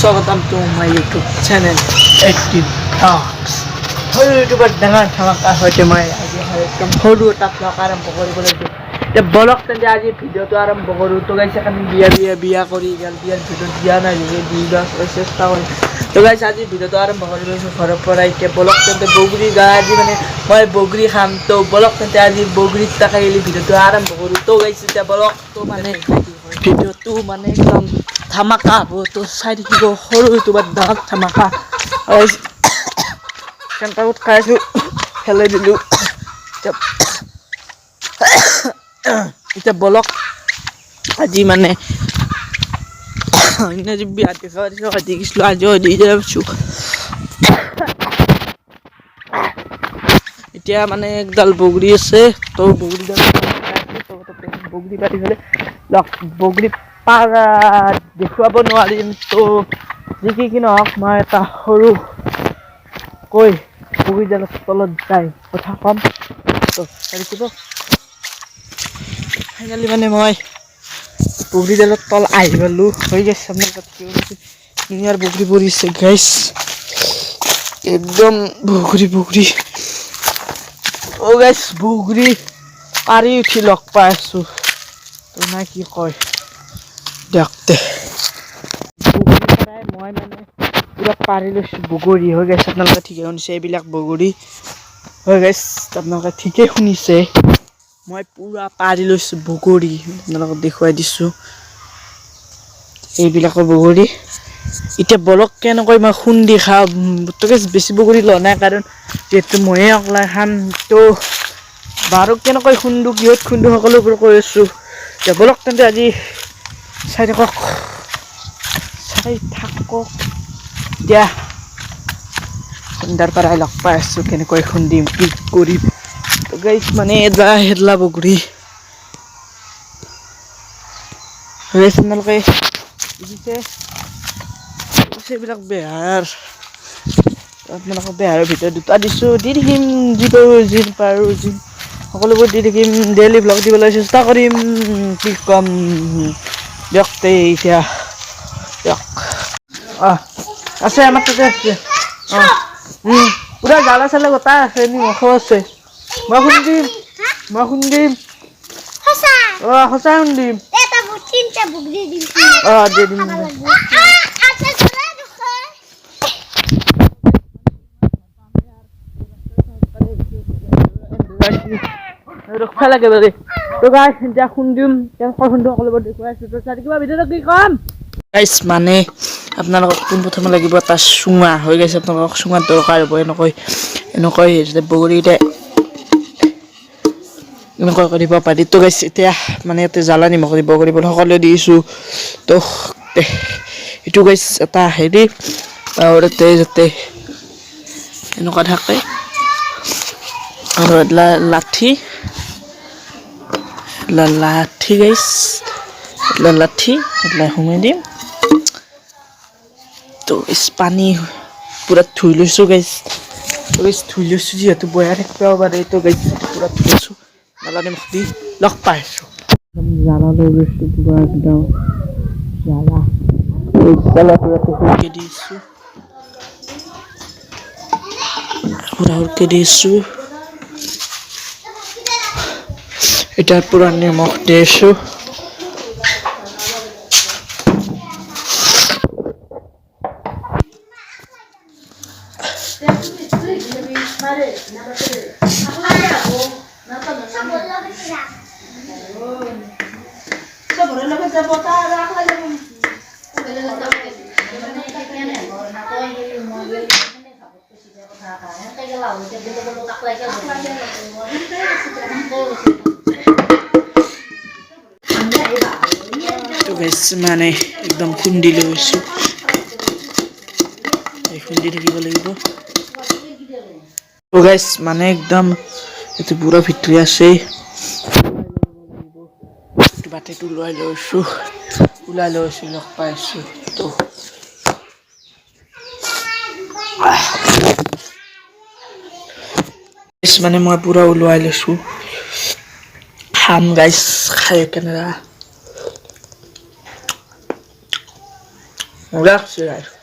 Swagatam to my YouTube channel, Active Talks. Hello YouTuber, dangan thamaka hoite moi aji ekdom horu eta vlog arambo koribole লৈছো te blog tende aji video to arambo koru to guys ekan biya kori gal biyar video dia na je diga chesta kori to guys aji video to arambo kori লৈছো ঘৰৰ পৰা ke blog tende bogri ga aji mane moi bogri kham to blog tende aji bogri takaili video to arambo koru to guys eta blog to mane video to mane ekdom thamaka ho to sai dikibo horu YouTuber dangan thamaka Kantaut kaisu hello dulu kita bolok aji mane ini aja biar dikawal so aji kislo aja di dalam su এতিয়া মানে একডাল বগৰি আছে তো বগৰি ডাল তো বগৰি পাতি হলে লক বগৰি পাৰা দেখুৱাব নোৱাৰিম তো যি কি নহওক মই এটা সৰু কই বগৰি ডালৰ তলত যাই কথা কম তো দেখিব ফাইনালি মানে মই বগৰি ডালৰ তল আহি গলো হৈ গৈছে আপোনাৰ কথা কি হৈছে দুনিয়াৰ বগৰি পৰিছে গাইস একদম বগৰি ও গাইস বগৰি পাৰি উঠি লগ পাই আছো তো না কি কয় দেখতে বগৰি পৰাই মই মানে পুৰা পাৰি লৈছো বগৰি হৈ গৈছে আপোনালোকে ঠিকে শুনিছে এইবিলাক বগৰি হৈ গৈছে আপোনালোকে ঠিকে শুনিছে মই পুৰা পাৰি লৈছো বগৰি আপোনালোকক দেখুৱাই দিছো এইবিলাকৰ বগৰি এতিয়া বলক কেনেকৈ মই খুন্দি খাওঁ তোকে বেছি বগৰি ল নাই কাৰণ যেহেতু ময়ে অকলা খাম তো বাৰু কেনেকৈ খুন্দু কিহত খুন্দু সকলোবোৰ কৈ আছো এতিয়া বলক তেন্তে আজি চাই থাকক দিয়া খুন্দাৰ পৰা লগ পাই আছো কেনেকৈ খুন্দিম কি কৰিম তো গাইস মানে এডা হেডলা বগৰি গাইস আপোনালোকে বুজিছে এইবিলাক বেহাৰ আপোনালোকক বেহাৰৰ ভিতৰত দুটা দিছো দি থাকিম যি পাৰো সকলোবোৰ দি থাকিম ডেইলি ব্লগ দিবলৈ চেষ্টা কৰিম কি কম দিয়কতে এতিয়া দিয়ক আছে আমার কাছে আছে পুরা জ্বালা চালা গোটা আছে নিমখ আছে মই খুন্দিম সঁচা খুন্দিম দি দিম ৰখা লাগে বাৰু তো গাইস এতিয়া খুন্দিম কেনেকৈ খুন্দো সকলোবোৰ দেখুৱাই আছো তো চাই কিবা ভিডিঅ'টো কি কম গাইস মানে আপোনালোকক পোনপ্ৰথমে লাগিব এটা চুঙা হৈ গৈছে আপোনালোকক চুঙাৰ দৰকাৰ হ'ব এনেকৈ বগৰিতে এনেকৈ কৰিব পাৰি তো গাইস এতিয়া মানে ইয়াতে জ্বালা নিমখ দিব কৰিব সকলোৱে দিছোঁ তো এইটো গাইস এটা হেৰি আৰু যাতে এনেকুৱা থাকে আৰু লাঠি গাইস লাঠি সোমাই দিম তো পানী পুৰা ধুই লৈছো গাইস ধুই লৈছো যেহেতু বয়া থাকিব পাৰে তো গাইস পুৰা ধুই লৈছো জ্বালা নিমখ দি লগ পাইছো জ্বালা লৈ লৈছো পুৰা একদম জ্বালা পুৰা হুৰকে দিছো এটা পুৰা নিমখ দিছো মানে একদম খুন্দি লৈছো খুন্দি থাকিব লাগিব তো গাইস মানে একদম এটো পুরা ভিতৰি আছে বাটেটো ওলাই লৈছো লগ পাইছো তো মানে মই পুৰা ওলাই লৈছো খাম গাইস খাই কেনেৰা Gracias.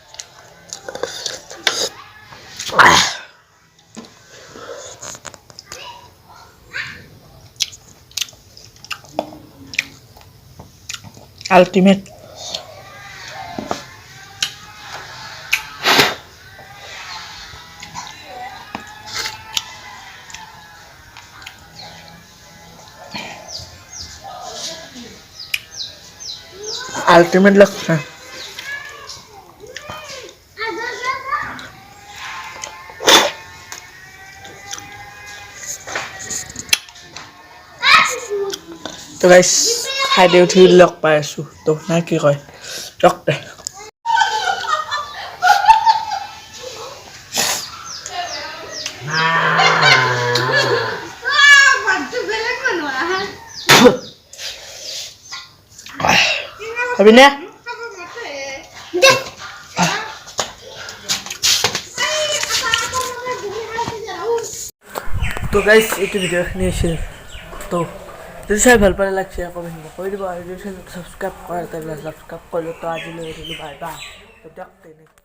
আল্টিমেট আল্টিমেট লাগছে তো গাইস খাই দি উঠি লগ পাই আছো তো না কি কয় লগ দে Habis ni? তো গাইস এইটো ভিডিও এখানে আছিল তো যদি চাই ভাল পালে লাইক শেয়ার কমেন্ট কৰি দিব আৰু যদি সাবস্ক্ৰাইব কৰা তাহলে সাবস্ক্ৰাইব কৰিলে তো আজিলৈ বাই বাই তো দেখতে